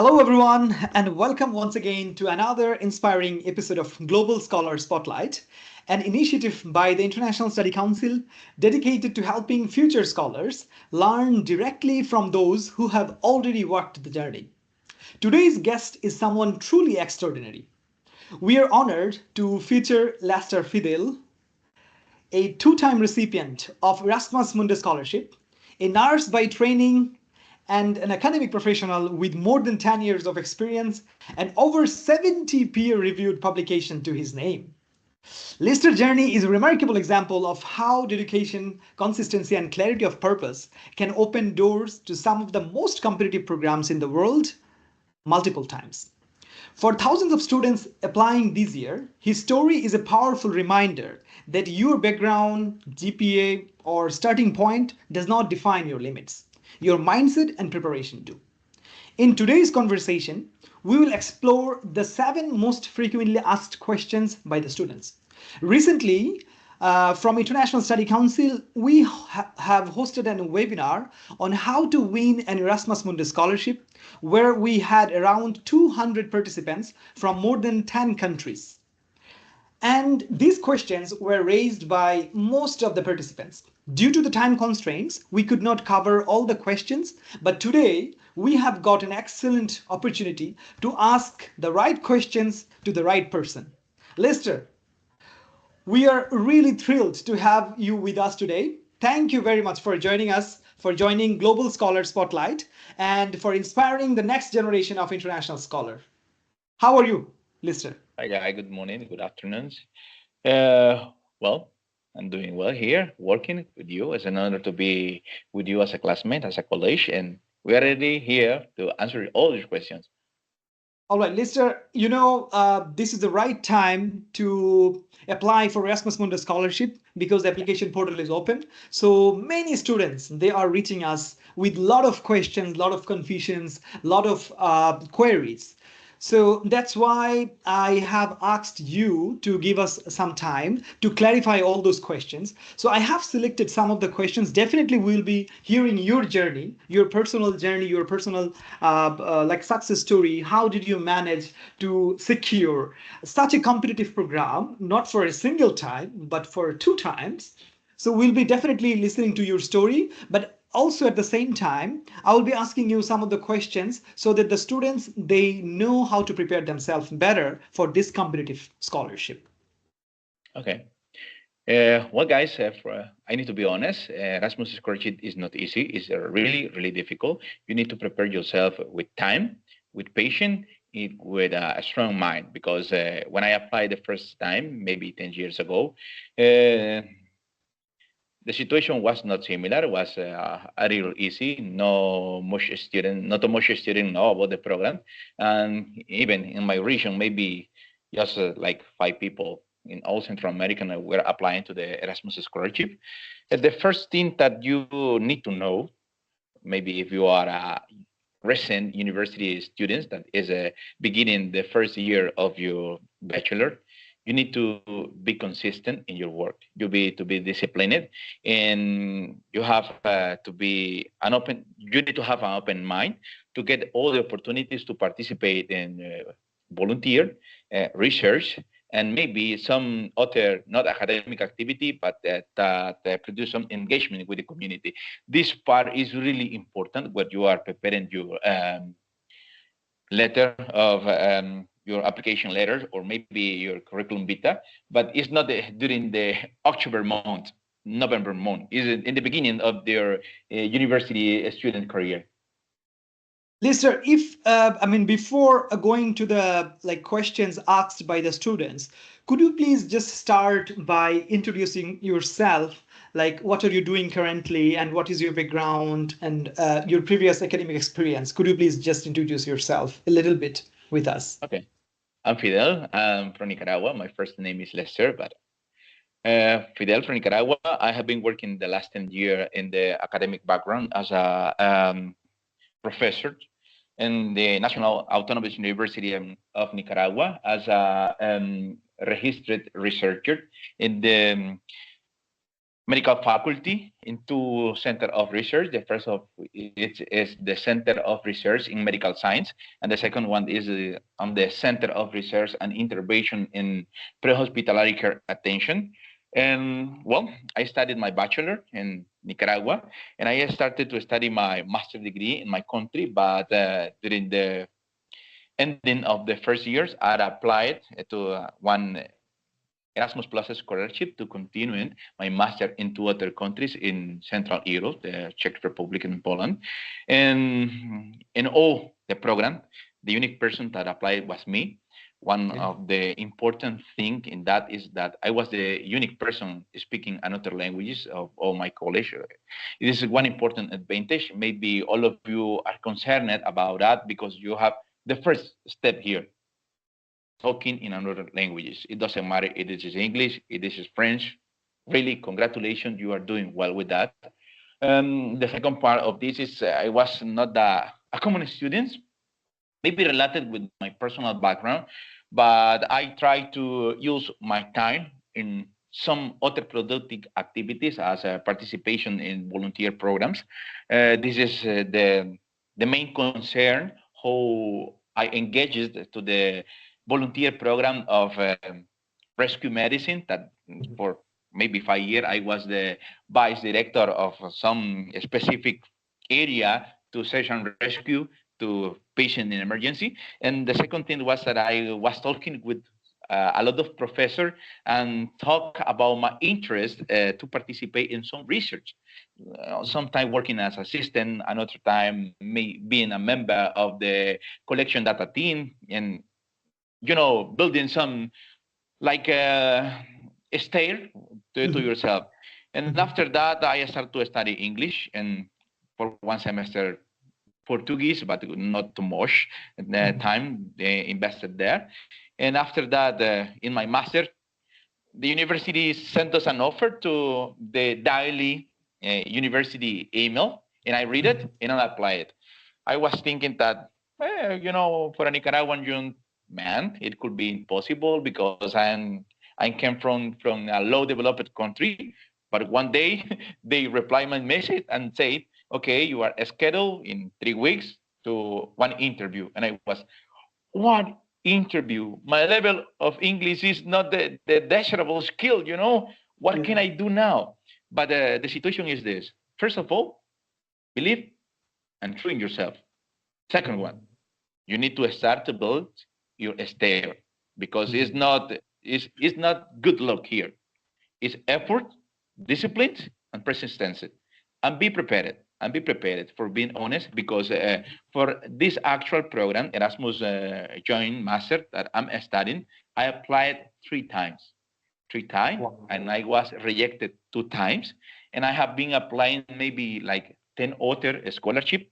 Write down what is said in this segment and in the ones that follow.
Hello, everyone, and welcome once again to another inspiring episode of Global Scholar Spotlight, an initiative by the International Study Council dedicated to helping future scholars learn directly from those who have already walked the journey. Today's guest is someone truly extraordinary. We are honored to feature Lester Fidel, a two-time recipient of Erasmus Mundus Scholarship, a nurse by training, and an academic professional with more than 10 years of experience and over 70 peer-reviewed publications to his name. Lester's journey is a remarkable example of how dedication, consistency, and clarity of purpose can open doors to some of the most competitive programs in the world multiple times. For thousands of students applying this year, his story is a powerful reminder that your background, GPA, or starting point does not define your limits. Your mindset and preparation do. In today's conversation, we will explore the 7 most frequently asked questions by the students. Recently, from International Study Council, we have hosted a webinar on how to win an Erasmus Mundus Scholarship, where we had around 200 participants from more than 10 countries. And these questions were raised by most of the participants. Due to the time constraints, we could not cover all the questions, but today we have got an excellent opportunity to ask the right questions to the right person. Lester, we are really thrilled to have you with us today. Thank you very much for joining us, for joining Global Scholar Spotlight, and for inspiring the next generation of international scholars. How are you, Lester? Hi, good morning, good afternoon. Well, I'm doing well here, working with you. It's an honor to be with you as a classmate, as a colleague, and we are ready here to answer all your questions. All right, Lester, this is the right time to apply for Erasmus Mundus Scholarship because the application portal is open. So many students, they are reaching us with a lot of questions, a lot of confusions, a lot of queries. So that's why I have asked you to give us some time to clarify all those questions. So I have selected some of the questions. Definitely we'll be hearing your journey, your personal journey, your personal like success story. How did you manage to secure such a competitive program, not for a single time, but for 2 times? So we'll be definitely listening to your story, but also at the same time, I will be asking you some of the questions so that the students, they know how to prepare themselves better for this competitive scholarship. Okay. Well, guys, I need to be honest. Erasmus Scholarship is not easy. It's really difficult. You need to prepare yourself with time, with patience, with a strong mind. Because when I applied the first time, maybe 10 years ago, the situation was not similar. It was a little easy. Not too much student know about the program, and even in my region, maybe just like 5 people in all Central America were applying to the Erasmus Scholarship. The first thing that you need to know, maybe if you are a recent university students that is beginning the first year of your bachelor, you need to be consistent in your work. To be disciplined, and you have to be an open. You need to have an open mind to get all the opportunities to participate in volunteer, research, and maybe some other not academic activity, but that produce some engagement with the community. This part is really important when you are preparing your letter of your application letter or maybe your curriculum vitae, but it's not during the October month, November month. It's in the beginning of their university student career. Lester, if before going to the questions asked by the students, could you please just start by introducing yourself? Like, what are you doing currently, and what is your background and your previous academic experience? Could you please just introduce yourself a little bit with us? Okay, I'm Fidel. I'm from Nicaragua. My first name is Lester, but Fidel from Nicaragua. I have been working the last 10 years in the academic background as a professor in the National Autonomous University of Nicaragua as a registered researcher in the medical faculty in two center of research. The first of it is the Center of Research in Medical Science, and the second one is on the Center of Research and Intervention in Pre-Hospitalized Care Attention. And well, I studied my bachelor in Nicaragua, and I started to study my master's degree in my country. But during the ending of the first years, I applied to one Erasmus Plus Scholarship to continue my master in two other countries in Central Europe, the Czech Republic and Poland. And in all the program, the unique person that applied was me. One of the important thing in that is that I was the unique person speaking another languages of all my college. It is one important advantage. Maybe all of you are concerned about that because you have the first step here, talking in another languages. It doesn't matter if it is English, it is French. Really, congratulations, you are doing well with that. The second part of this is I was not a common student, maybe related with my personal background, but I try to use my time in some other productive activities as a participation in volunteer programs. This is the main concern, how I engaged to the volunteer program of rescue medicine that for maybe 5 years I was the vice director of some specific area to search and rescue to patient in emergency. And the second thing was that I was talking with a lot of professors and talk about my interest to participate in some research. Sometimes working as assistant, another time me being a member of the collection data team, and building some like a stair to yourself. And after that, I started to study English, and for one semester Portuguese, but not too much time invested there. And after that, in my master, the university sent us an offer to the daily university email, and I read it and I apply it. I was thinking that, for a Nicaraguan young man, it could be impossible because I came from a low developed country. But one day they replied my message and said, okay, you are scheduled in 3 weeks to one interview. And I was, one interview? My level of English is not the desirable skill, What can I do now? But the situation is this. First of all, believe and trust in yourself. Second one, you need to start to build your stair because it's not good luck here. It's effort, discipline, and persistence. And be prepared. And be prepared for being honest because for this actual program, Erasmus Joint Master that I'm studying, I applied 3 times. Wow. And I was rejected 2 times. And I have been applying maybe like 10 other scholarship.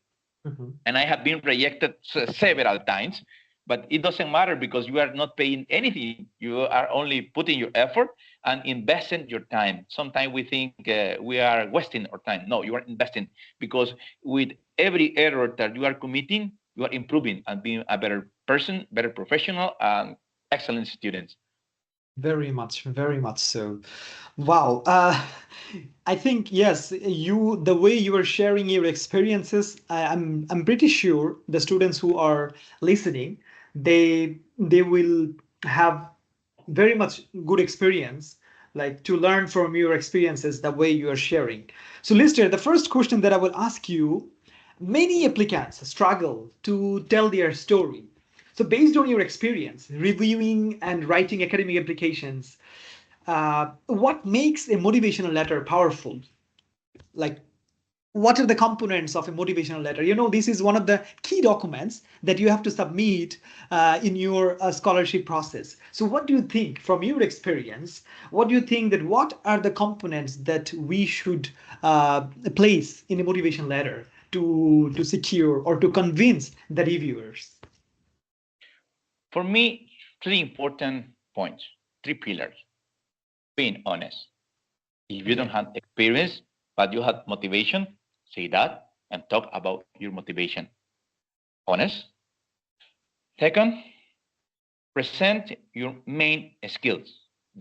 And I have been rejected several times. But it doesn't matter because you are not paying anything. You are only putting your effort and investing your time. Sometimes we think we are wasting our time. No, you are investing because with every error that you are committing, you are improving and being a better person, better professional, and excellent student. Very much so. Wow. I think yes, the way you are sharing your experiences, I'm pretty sure the students who are listening, they will have very much good experience, like to learn from your experiences the way you are sharing. So Lester, the first question that I will ask you, many applicants struggle to tell their story. So based on your experience reviewing and writing academic applications, what makes a motivational letter powerful? Like, what are the components of a motivational letter? This is one of the key documents that you have to submit in your scholarship process. So what do you think from your experience? What do you think that what are the components that we should place in a motivation letter to secure or to convince the reviewers? For me, 3 important points, 3 pillars. Being honest. If you don't have experience, but you have motivation, say that and talk about your motivation. Honest. Second, present your main skills.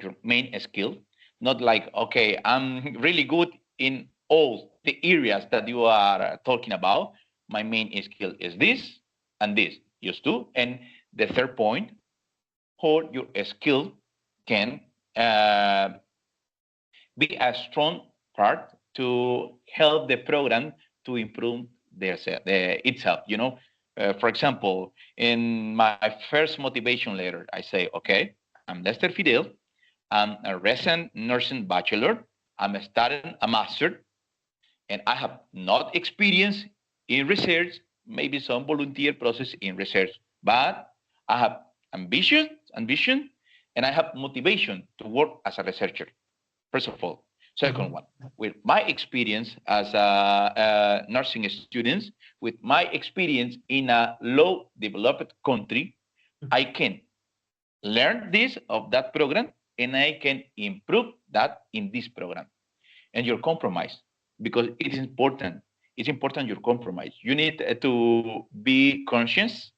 Your main skill, not like, okay, I'm really good in all the areas that you are talking about. My main skill is this and this, just two. And the third point, how your skill can be a strong part to help the program to improve itself. For example, in my first motivation letter, I say, okay, I'm Lester Fidel. I'm a recent nursing bachelor. I'm studying a master, and I have not experience in research, maybe some volunteer process in research, but I have ambition, and I have motivation to work as a researcher. First of all. Second one, with my experience as a nursing student, with my experience in a low developed country, I can learn this of that program and I can improve that in this program. And your compromise, because it is important. It's important your compromise. You need to be conscious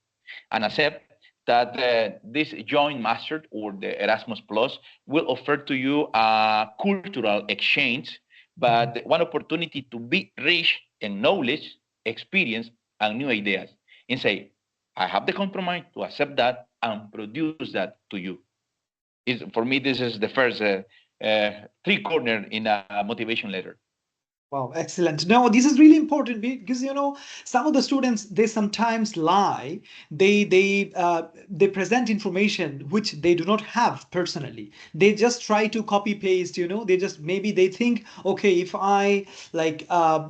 and accept that this joint master or the Erasmus Plus will offer to you a cultural exchange, but one opportunity to be rich in knowledge, experience, and new ideas. And say, I have the compromise to accept that and produce that to you. For me, this is the first three corner in a motivation letter. Wow, excellent. No, this is really important because some of the students, they sometimes lie. They present information which they do not have personally. They just try to copy paste. They just, maybe they think, okay, if I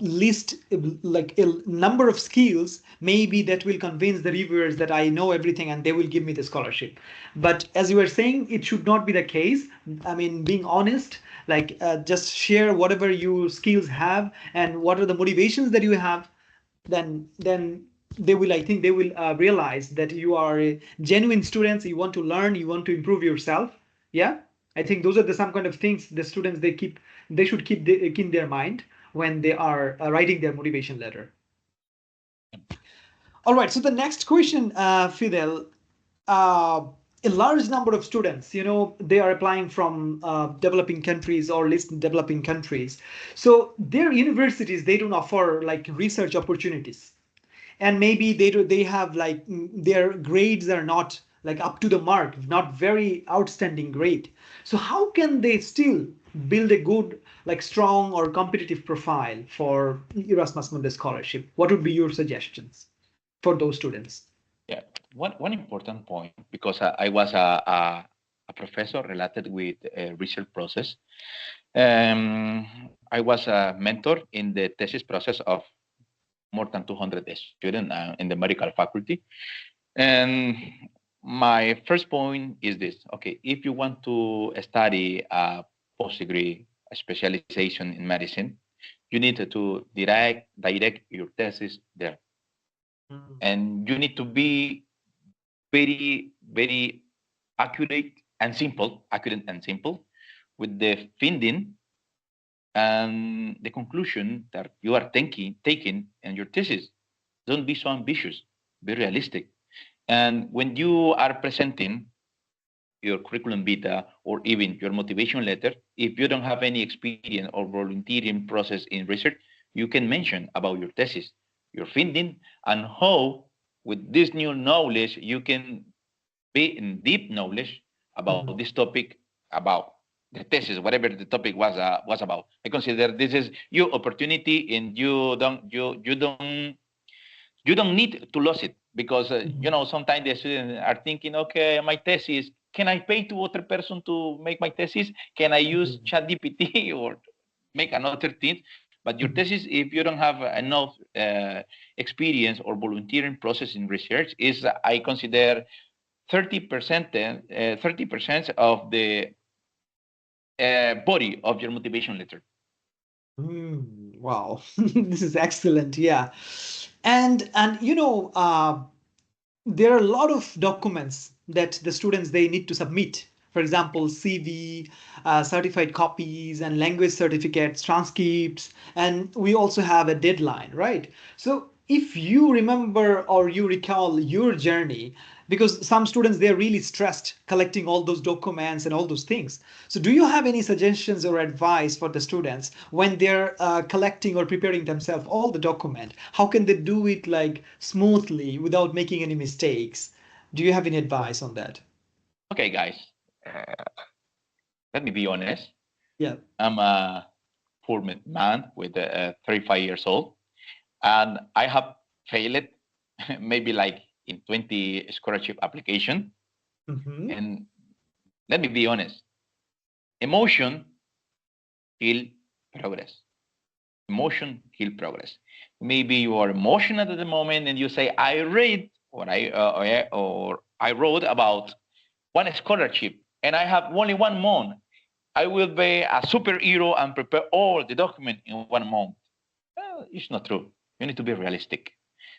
list like a number of skills, maybe that will convince the reviewers that I know everything and they will give me the scholarship. But as you were saying, it should not be the case. I mean, being honest, just share whatever you skills have and what are the motivations that you have, then they will, I think they will realize that you are a genuine students. You want to learn, you want to improve yourself. Yeah, I think those are some kind of things the students, they should keep in their mind when they are writing their motivation letter. All right, so the next question, Fidel, a large number of students, they are applying from developing countries or least developing countries. So their universities, they don't offer like research opportunities. And maybe they have their grades are not like up to the mark, not very outstanding grade. So how can they still build a good, like strong or competitive profile for Erasmus Mundus Scholarship? What would be your suggestions for those students? Yeah, one important point, because I was a professor related with a research process. I was a mentor in the thesis process of more than 200 students in the medical faculty. And my first point is this. Okay, if you want to study a post-degree specialization in medicine, you need to direct your thesis there. And you need to be very, very accurate and simple with the finding and the conclusion that you are taking in your thesis. Don't be so ambitious, be realistic. And when you are presenting your curriculum vitae or even your motivation letter, if you don't have any experience or volunteering process in research, you can mention about your thesis, your finding, and how with this new knowledge you can be in deep knowledge about this topic, about the thesis, whatever the topic was about. I consider this is your opportunity, and you don't need to lose it, because sometimes the students are thinking, okay, my thesis, can I pay to other person to make my thesis? Can I use ChatGPT or make another thing? But your thesis, if you don't have enough experience or volunteering process in research, is I consider 30% of the body of your motivation letter. Wow, this is excellent. Yeah, and there are a lot of documents that the students, they need to submit. For example, CV, certified copies, and language certificates, transcripts, and we also have a deadline, right? So if you remember or you recall your journey, because some students, they're really stressed collecting all those documents and all those things. So do you have any suggestions or advice for the students when they're collecting or preparing themselves all the document? How can they do it like smoothly without making any mistakes? Do you have any advice on that? Okay, guys, uh, let me be honest. Yeah. I'm a poor man with 35 years old, and I have failed maybe like in 20 scholarship application. Mm-hmm. And let me be honest, emotion kill progress. Emotion kill progress. Maybe you are emotional at the moment and you say, I read or I wrote about one scholarship and I have only 1 month. I will be a superhero and prepare all the document in 1 month. Well, it's not true. You need to be realistic.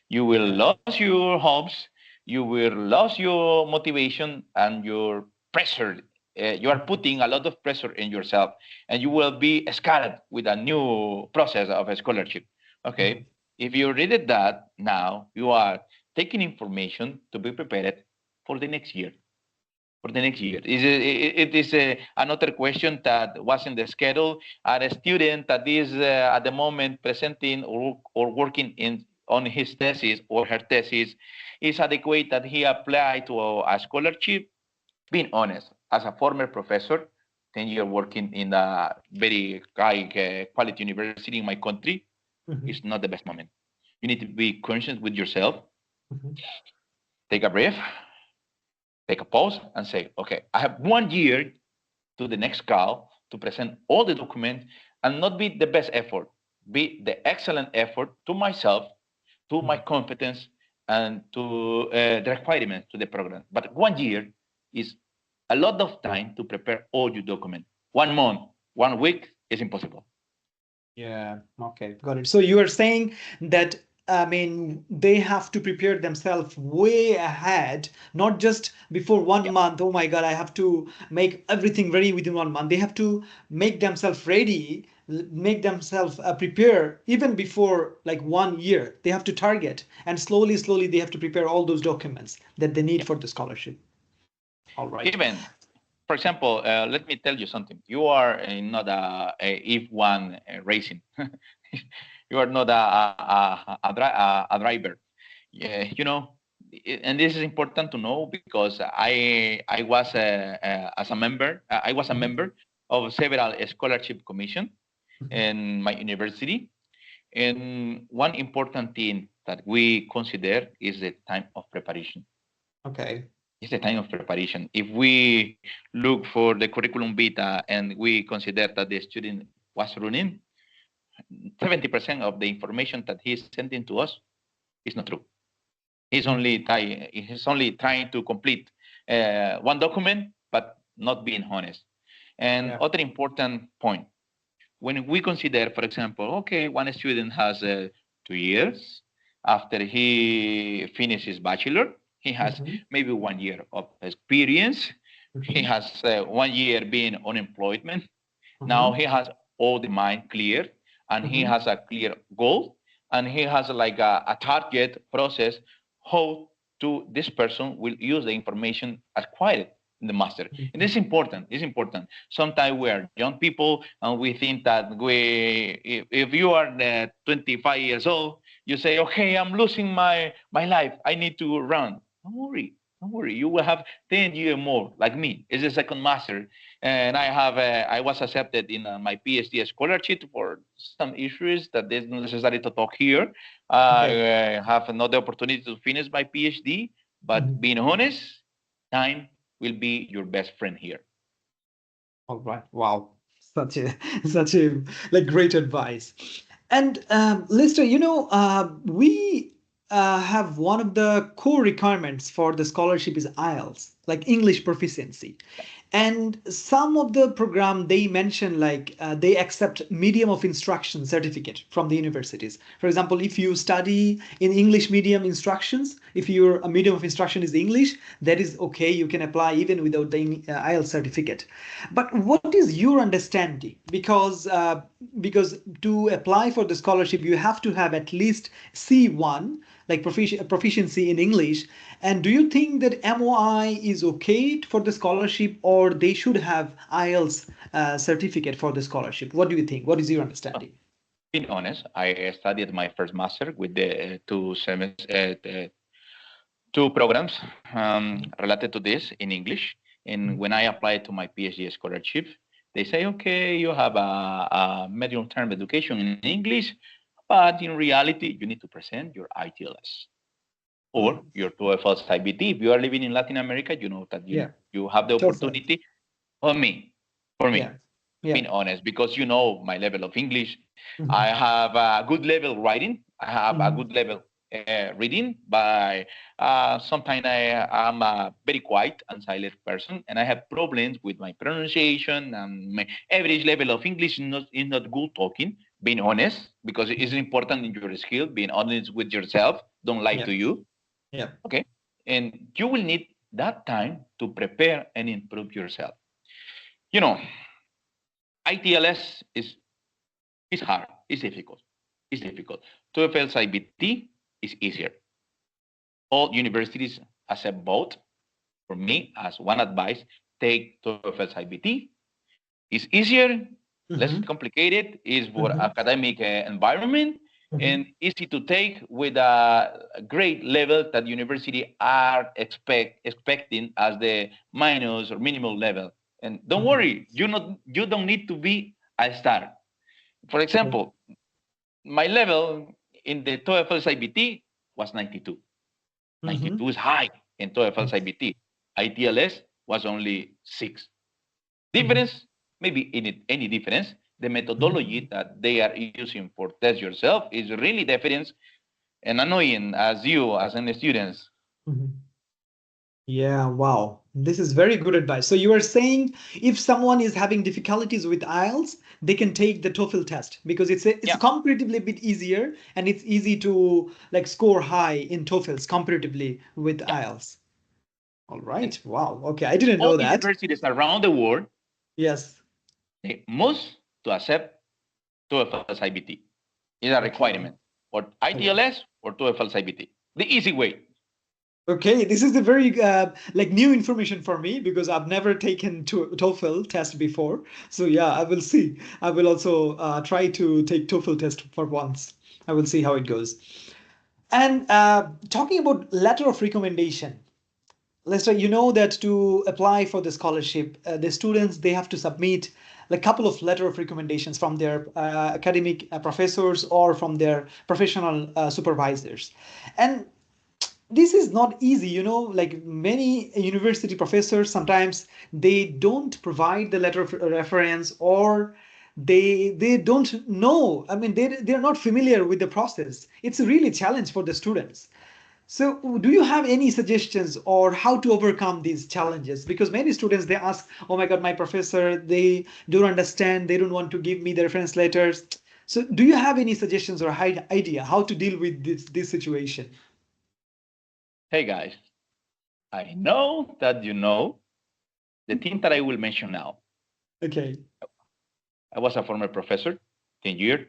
You will Yeah. lose your hopes, you will lose your motivation and your pressure. You are putting a lot of pressure in yourself, and you will be scared with a new process of a scholarship. Mhm. Okay, if you read it that now, you are taking information to be prepared for the next year. For the next year, it is another question that was in the schedule. A student that is at the moment presenting or working in on his thesis or her thesis is adequate that he apply to a scholarship. Being honest, as a former professor, 10 year working in a very high quality university in my country, Mhm. is not the best moment. You need to be conscious with yourself. Mhm. Take a breath, take a pause, and say, okay, I have 1 year to the next call to present all the documents and not be the best effort, be the excellent effort to myself, to my Mhm. competence, and to the requirements to the program. But 1 year is a lot of time to prepare all your documents. 1 month, 1 week is impossible. Yeah, okay, got it. So you are saying that, I mean, they have to prepare themselves way ahead, not just before one Yeah. month. Oh my God, I have to make everything ready within 1 month. They have to make themselves ready, make themselves prepare even before like 1 year. They have to target and slowly, slowly they have to prepare all those documents that they need Yeah. for the scholarship. All right. Even, for example, let me tell you something. You are not a F1 racing. You are not a driver. Yeah, and this is important to know because I was as a member. I was a Mhm. member of several scholarship commission Mhm. in my university. And one important thing that we consider is the time of preparation. Okay. It's the time of preparation. If we look for the curriculum vitae and we consider that the student was running, 70% of the information that he's sending to us is not true. Mhm. He's only trying to complete one document, but not being honest. And Yeah. other important point, when we consider, for example, okay, one student has 2 years after he finishes his bachelor, he has Mhm. maybe 1 year of experience. He Mhm. has 1 year being unemployment. Now Mhm. he has all the mind clear and he Mhm. has a clear goal and he has like a target process how to this person will use the information acquired in the master. And this Mhm. is important. It's important. Sometimes we are young people and we think that if you are 25 years old, you say, okay, I'm losing my life. I need to run. Don't worry. Don't worry. You will have 10 years more like me. It's a second master and I was accepted in my PhD scholarship for some issues that is not necessary to talk here. Okay. I have another opportunity to finish my PhD, but Mhm. being honest, time will be your best friend here. All right. Wow. Such a such a like great advice. And Lister, we have one of the core requirements for the scholarship is IELTS, like English proficiency. And some of the program they mention like they accept medium of instruction certificate from the universities. For example, if you study in English medium instructions, if your medium of instruction is English, that is okay. You can apply even without the IELTS certificate. But what is your understanding? Because to apply for the scholarship, you have to have at least C1, like proficiency in English. And do you think that MOI is okay for the scholarship, or they should have IELTS certificate for the scholarship? What do you think? What is your understanding? Being honest, I studied my first master with the two programs related to this in English. And when I applied to my PhD scholarship, they say, okay, you have a medium term education in English, but in reality, you need to present your ITLS or your TOEFL IBT. If you are living in Latin America, you know that you have the opportunity. For me, being honest, because you know my level of English, I have a good level writing. I have a good level reading, but sometimes I am a very quiet and silent person, and I have problems with my pronunciation, and my average level of English is not good talking. Being honest, because it is important in your skill. Being honest with yourself, don't lie to you. Yeah. Okay, and you will need that time to prepare and improve yourself. You know, ITLS is hard, it's difficult. It's difficult. TOEFL IBT is easier. All universities accept both. For me, as one advice, take TOEFL IBT. It's easier, less complicated, is for academic environment, and easy to take with a great level that university are expecting as the minus or minimal level. And don't worry, you don't need to be a star. For example, my level in the TOEFL IBT was 92. 92 is high in TOEFL IBT. ITLS was only 6. Difference, maybe any difference, the methodology that they are using for test yourself is really different and annoying as you as an student. Yeah, wow. This is very good advice. So you are saying if someone is having difficulties with IELTS, they can take the TOEFL test because it's comparatively a bit easier, and it's easy to like score high in TOEFLs comparatively with IELTS. All right. And wow. Okay. I didn't know that. All universities around the world, yes, they must to accept TOEFL IBT. It's a requirement or ITLS or TOEFL IBT. The easy way. Okay, this is the very like new information for me because I've never taken TOEFL test before. So yeah, I will see. I will also try to take TOEFL test for once. I will see how it goes. And talking about letter of recommendation, Lester, you know that to apply for the scholarship, the students they have to submit a couple of letter of recommendations from their academic professors or from their professional supervisors, and this is not easy, you know, like many university professors sometimes they don't provide the letter of reference, or they don't know. I mean, they're not familiar with the process. It's a really challenge for the students. So do you have any suggestions or how to overcome these challenges? Because many students they ask, oh my god, my professor, they don't understand, they don't want to give me the reference letters. So do you have any suggestions or idea how to deal with this situation? Hey guys, I know that you know the thing that I will mention now. Okay. I was a former professor, 10 years,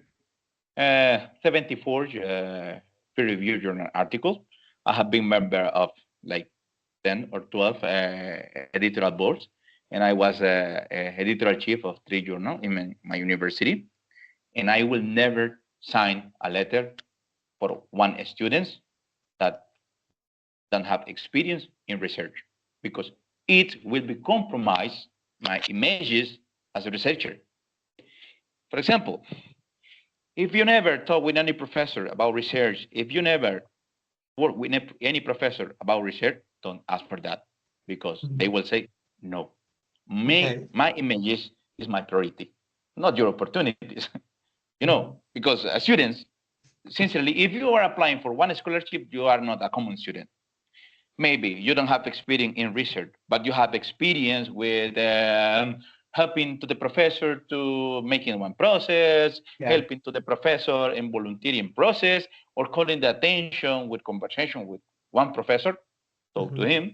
74 peer-reviewed journal articles. I have been member of like 10 or 12 editorial boards, and I was editorial chief of 3 journals in my university. And I will never sign a letter for one student that don't have experience in research, because it will be compromise my images as a researcher. For example, if you never talk with any professor about research, if you never work with any professor about research, don't ask for that, because they will say no. My images is my priority, not your opportunities. You know, because students, sincerely, if you are applying for one scholarship, you are not a common student. maybe you don't have experience in research, but you have experience with helping to the professor to making one process, Yeah. helping to the professor in volunteering process, or calling the attention with conversation with one professor, talk to Mhm. him,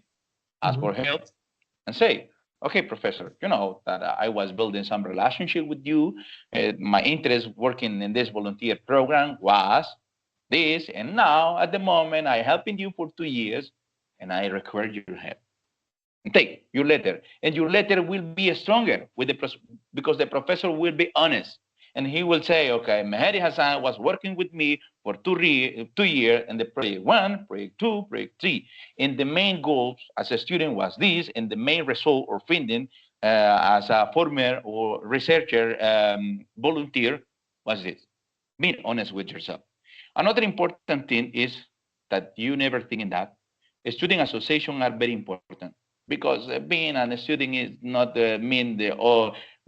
ask for Mhm. help, and say, okay, professor, you know that I was building some relationship with you. My interest working in this volunteer program was this, and now at the moment I helping you for 2 years, and I require your help. And take your letter, and your letter will be stronger with because the professor will be honest, and he will say, okay, Mehdi Hassan was working with me for 2 years, and the project one, project two, project three, and the main goals as a student was this, and the main result or finding as a former or researcher volunteer was this. Being honest with yourself. Another important thing is that you never think in that. Student association are very important because being a student is not mean the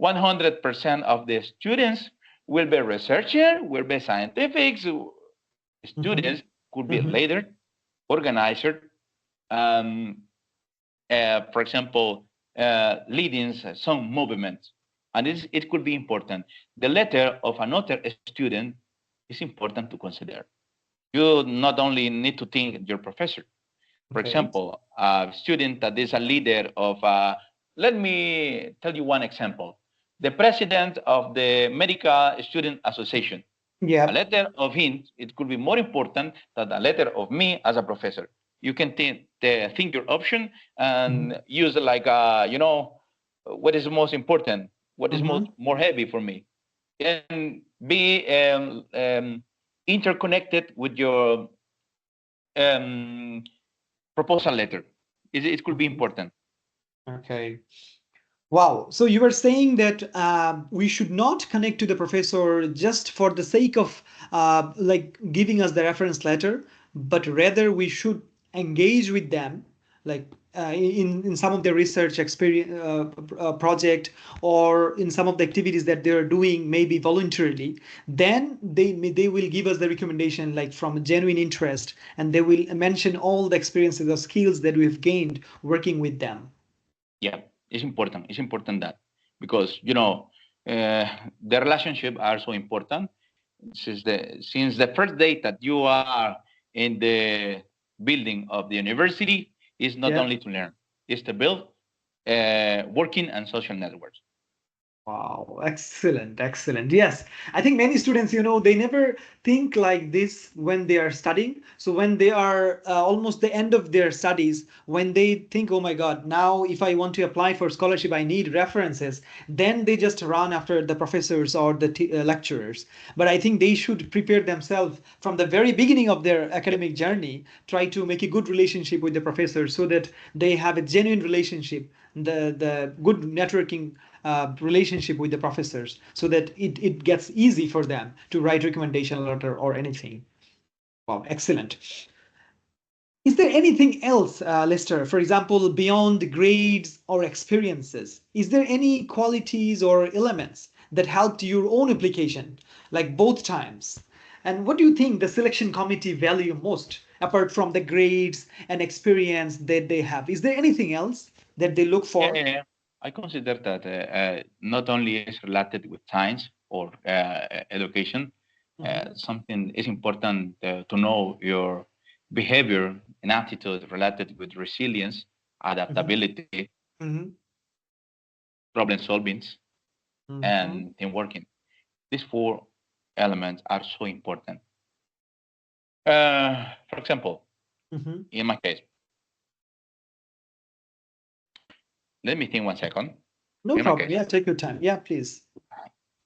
100% of the students will be researcher, will be scientifics. Mhm. Students could be Mhm. leader, organizer, um, for example, leading some movements. And it could be important. The letter of another student is important to consider. You not only need to think your professor. For Okay. example, a student that is a leader of, let me tell you one example. The president of the Medical Student Association, a Yep. letter of him, it could be more important than a letter of me as a professor. You can think your option Mhm. and use like, what is most important, what is Mhm. more heavy for me, and be interconnected with your um, proposal letter. It could be Mhm. important. Okay. Wow. So you were saying that we should not connect to the professor just for the sake of like giving us the reference letter, but rather we should engage with them, like in some of their research experience project, or in some of the activities that they are doing, maybe voluntarily. Then they will give us the recommendation like from genuine interest, and they will mention all the experiences or skills that we've gained working with them. Yeah, it's important. It's important that because the relationship are so important. Since the first day that you are in the building of the university is not Yeah. only to learn, it's to build working and social networks. Wow, excellent, excellent. Yes, I think many students, they never think like this when they are studying. So when they are almost the end of their studies, when they think, oh my God, now if I want to apply for scholarship, I need references, then they just run after the professors or the lecturers. But I think they should prepare themselves from the very beginning of their academic journey, try to make a good relationship with the professors so that they have a genuine relationship, the good networking relationship with the professors, so that it gets easy for them to write recommendation letter or anything. Wow, excellent. Is there anything else, Lester, for example, beyond grades or experiences? Is there any qualities or elements that helped your own application, like both times? And what do you think the selection committee value most, apart from the grades and experience that they have? Is there anything else that they look Yeah, for? yeah, yeah. I consider that not only is related with science or education, Mhm. something is important to know your behavior and attitude related with resilience, Mhm. adaptability, Mhm. problem solving, Mhm. and team working. These four elements are so important. For example, Mhm. in my case, let me think 1 second. No In my problem. case, Yeah, take your time. Yeah, please.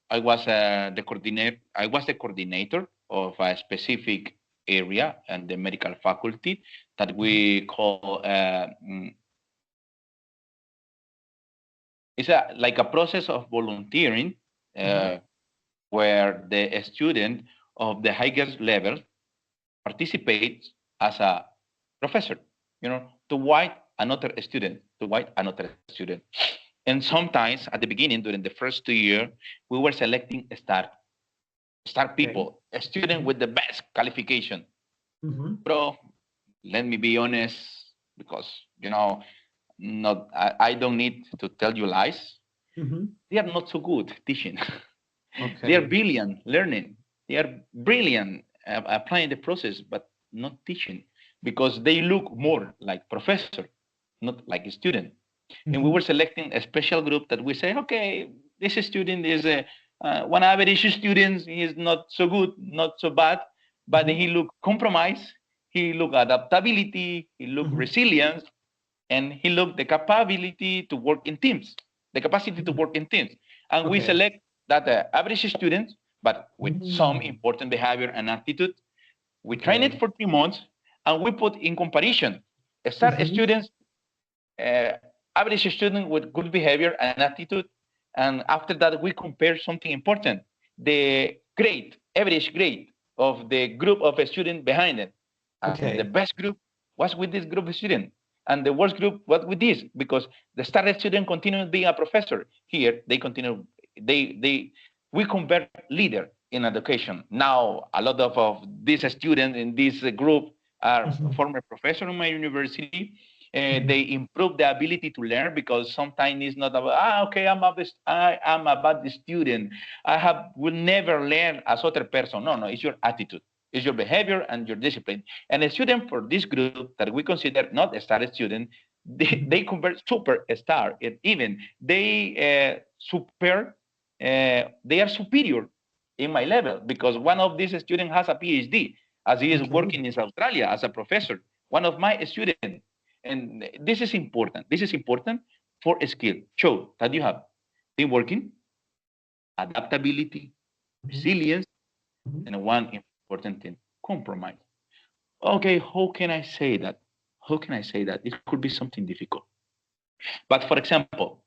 I was the coordinator of a specific area and the medical faculty that Mhm. we call it's like a process of volunteering Mhm. uh, where the student of the highest level participates as a professor, to white another student. And sometimes at the beginning, during the first 2 years, we were selecting star Okay. people, a student Mhm. with the best qualification. Mhm. Bro, let me be honest. because, not I don't need to tell you lies. They are not so good teaching. They are Okay. brilliant learning. They are brilliant applying the process, but not teaching, because they look more like professor, not like a student. And we were selecting a special group that we say, okay, this student is one average student. He is not so good, not so bad, but he look compromise. He look adaptability. He look resilience, and he look the capability to work in teams, the capacity to work in teams. And we Okay. select that average student, but with some important behavior and attitude. We train it Okay. for 3 months, and we put in comparison start students, uh, average student with good behavior and attitude. And after that, we compare something important: the grade, average grade of the group of students behind it. And the Okay. best group was with this group of students, and the worst group was with this, because the started student continued being a professor. Here, they continue. We convert leader in education. Now, a lot of these students in this group are former professor in my university. They improve the ability to learn, because sometimes it's not about okay, I am a bad student. Will never learn as other person. No, it's your attitude, it's your behavior and your discipline. And a student for this group that we consider not a star student, they convert super star. And even they are superior in my level, because one of these students has a PhD, as he is Okay. working in Australia as a professor. One of my students, and this is important. This is important for a skill. Show that you have team working, adaptability, resilience, and one important thing: compromise. Okay, how can I say that? How can I say that? It could be something difficult. But for example,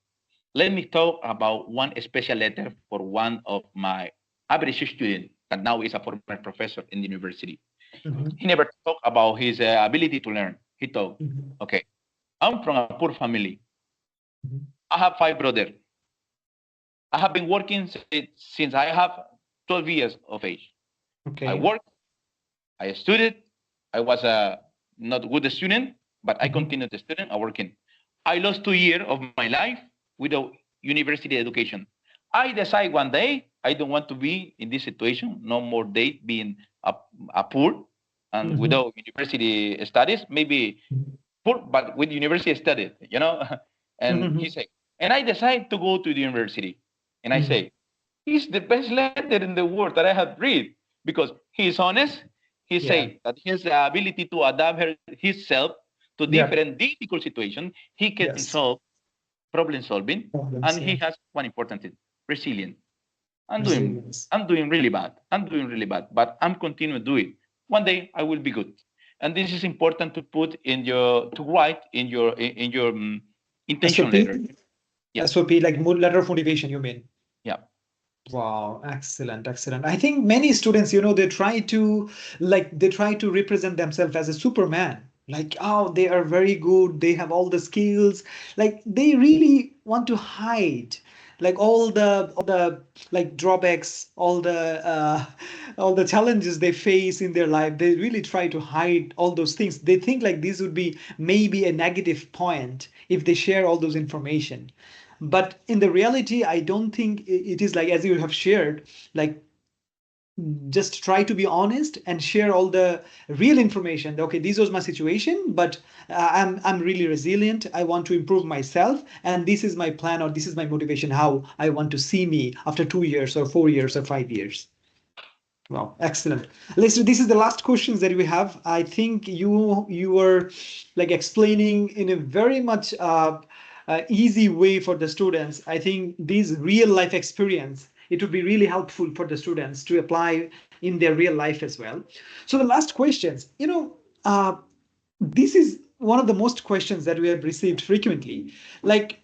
let me talk about one special letter for one of my average student that now is a former professor in the university. He never talked about his ability to learn. He talked, okay, I'm from a poor family. I have 5 brothers. I have been working since I have 12 years of age. I Okay. worked, I studied, I was a not good student, but I continued the student, I working. I lost 2 years of my life without university education. I decide one day I don't want to be in this situation, no more day being a poor and without university studies, maybe poor, but with university studies, And he said, and I decided to go to the university. And I say, he's the best letter in the world that I have read, because he is honest. He Yeah. say that his ability to adapt himself to Yeah. different difficult situations, he can Yes. solve problem solving, Problems. and he Yeah. has one important thing: resilient. I'm doing, Resilience. I'm doing really bad. I'm doing really bad, but I'm continuing to do it. One day I will be good, and this is important to put in to write in your intention SOP. letter. Yeah, SOP, like letter of motivation, you mean? yeah. Wow, excellent, excellent. I think many students, they try to represent themselves as a Superman. Like, oh, they are very good, they have all the skills. Like they really want to hide like all the like drawbacks, all the challenges they face in their life. They really try to hide all those things. They think like this would be maybe a negative point if they share all those information. But in the reality, I don't think it is like as you have shared, like just try to be honest and share all the real information. Okay, this was my situation, but I'm really resilient. I want to improve myself, and this is my plan, or this is my motivation, how I want to see me after 2 years or 4 years or 5 years. Wow, excellent. Lester, this is the last questions that we have. I think you were like explaining in a very much easy way for the students. I think this real life experience, it would be really helpful for the students to apply in their real life as well. So the last questions, this is one of the most questions that we have received frequently. Like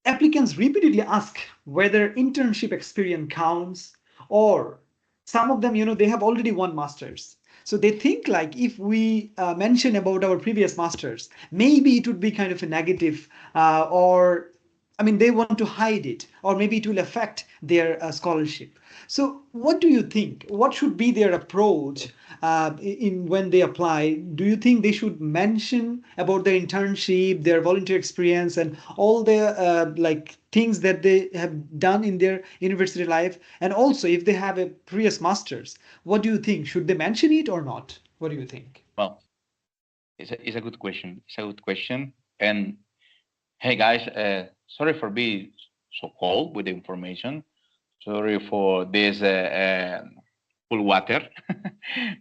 applicants repeatedly ask whether internship experience counts, or some of them, they have already won masters. So they think like if we mention about our previous masters, maybe it would be kind of a negative, or I mean, they want to hide it, or maybe it will affect their scholarship. So, what do you think? What should be their approach in when they apply? Do you think they should mention about their internship, their volunteer experience, and all the like things that they have done in their university life? And also, if they have a previous masters, what do you think? Should they mention it or not? What do you think? Well, it's a good question. It's a good question. And hey, guys, sorry for being so cold with the information. Sorry for this cool water,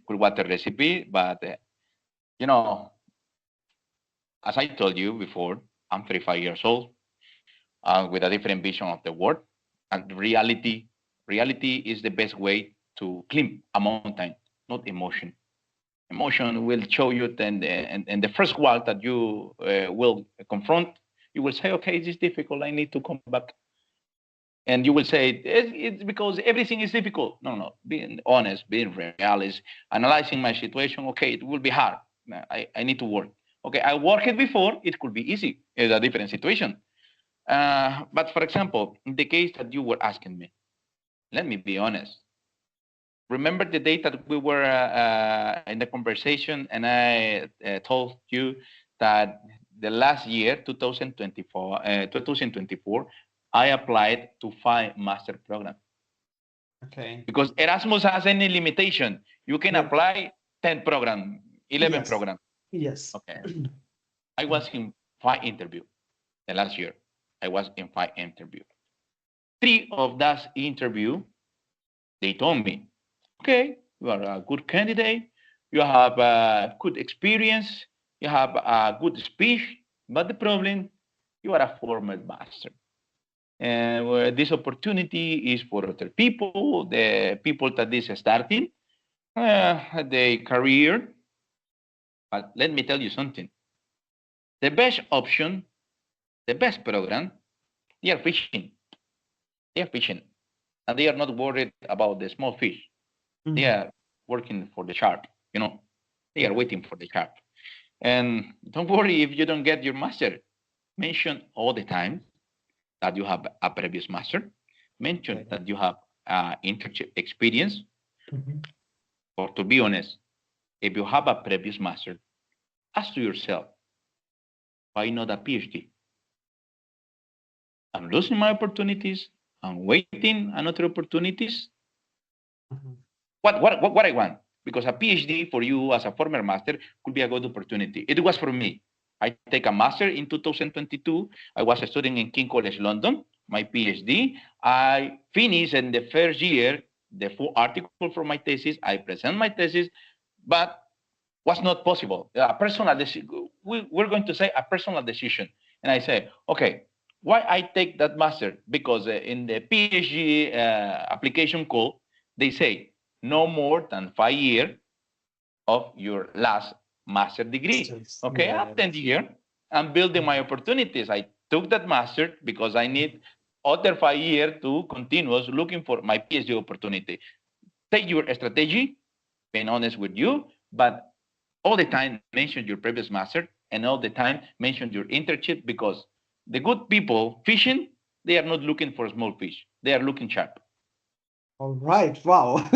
cool water recipe. But you know, as I told you before, I'm 35 years old with a different vision of the world. And reality is the best way to climb a mountain, not emotion. Emotion will show you, and the first wall that you will confront, you will say, okay, this is difficult. I need to come back. And you will say, it's because everything is difficult. No, no, being honest, being realist, analyzing my situation. Okay, it will be hard. I need to work. Okay, I worked it before. It could be easy. It's a different situation. But for example, in the case that you were asking me, let me be honest. Remember the day that we were in the conversation and I told you that the last year, 2024, I applied to 5 master programs. Okay. Because Erasmus has any limitation. You can apply 10 program, 11 Yes. program. Yes. Okay. I was in 5 interview the last year. I was in 5 interview. 3 of that interview, they told me, okay, you are a good candidate. You have a good experience. You have a good speech. But the problem, you are a former master. And this opportunity is for other people, the people that is starting their career. But let me tell you something. The best option, the best program, they are fishing. They are fishing. And they are not worried about the small fish. Mm-hmm. They are working for the shark, you know. They are waiting for the shark. And don't worry if you don't get your master. Mention all the time that you have a previous master. Mention that you have internship experience. Mm-hmm. Or to be honest, if you have a previous master, ask to yourself, why not a PhD? I'm losing my opportunities. I'm waiting another opportunities. Mm-hmm. What I want? Because a PhD for you as a former master could be a good opportunity. It was for me. I take a master in 2022. I was studying in King College London, my PhD. I finished in the first year the full article for my thesis. I present my thesis, but was not possible. A personal decision. We're going to say a personal decision. And I say, okay, why I take that master? Because in the PhD application call, they say no more than 5 years of your last master degree. Okay, Yeah. after 10 years, I'm building my opportunities. I took that master because I need other 5 years to continue looking for my PhD opportunity. Take your strategy, being honest with you, but all the time mention your previous master and all the time mention your internship because the good people fishing, they are not looking for small fish. They are looking sharp. All right. Wow.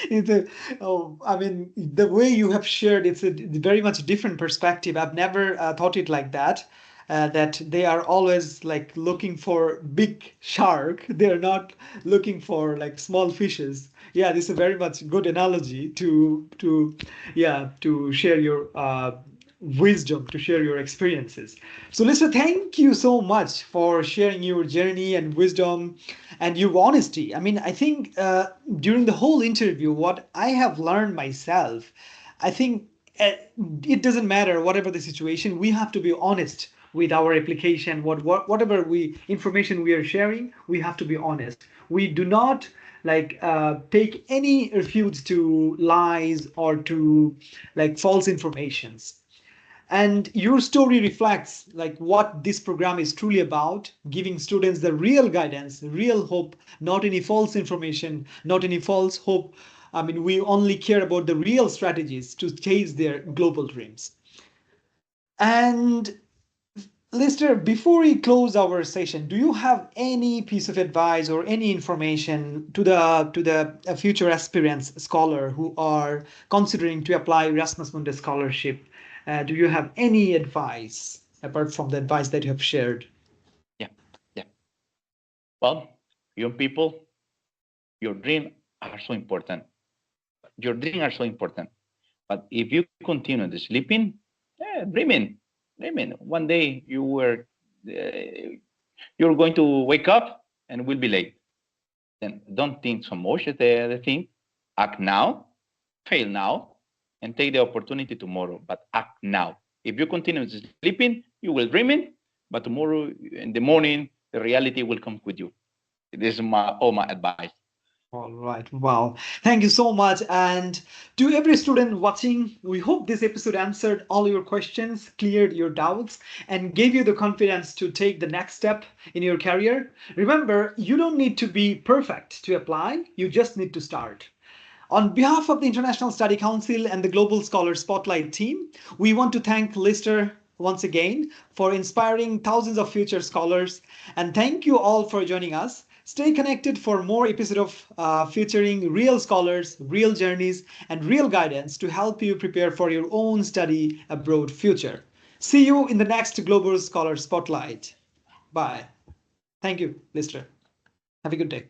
It's a, oh, I mean, the way you have shared, it's a very much different perspective. I've never thought it like that. That they are always like looking for big shark. They're not looking for like small fishes. Yeah, this is a very much good analogy to share your wisdom, to share your experiences. So, Lisa, thank you so much for sharing your journey and wisdom and your honesty. I mean, I think during the whole interview, what I have learned myself, I think it doesn't matter whatever the situation, we have to be honest with our application. Whatever we information we are sharing, we have to be honest. We do not like take any refuge to lies or to like false informations. And your story reflects like what this program is truly about, giving students the real guidance, real hope, not any false information, not any false hope. I mean, we only care about the real strategies to chase their global dreams. And Lester, before we close our session, do you have any piece of advice or any information to the future aspirants scholar who are considering to apply Erasmus Mundus Scholarship? Do you have any advice apart from the advice that you have shared? Yeah, yeah. Well, young people, your dreams are so important. Your dreams are so important. But if you continue the sleeping, dreaming, one day you're going to wake up and will be late. Then don't think so much at the thing. Act now, fail now, and take the opportunity tomorrow. But act now. If you continue sleeping, you will dreaming, but tomorrow in the morning, the reality will come with you. This is my advice. All right. Wow. Thank you so much. And to every student watching, we hope this episode answered all your questions, cleared your doubts, and gave you the confidence to take the next step in your career. Remember, you don't need to be perfect to apply, you just need to start. On behalf of the International Study Council and the Global Scholar Spotlight team, we want to thank Lister once again for inspiring thousands of future scholars. And thank you all for joining us. Stay connected for more episodes of featuring real scholars, real journeys, and real guidance to help you prepare for your own study abroad future. See you in the next Global Scholar Spotlight. Bye. Thank you, Lister. Have a good day.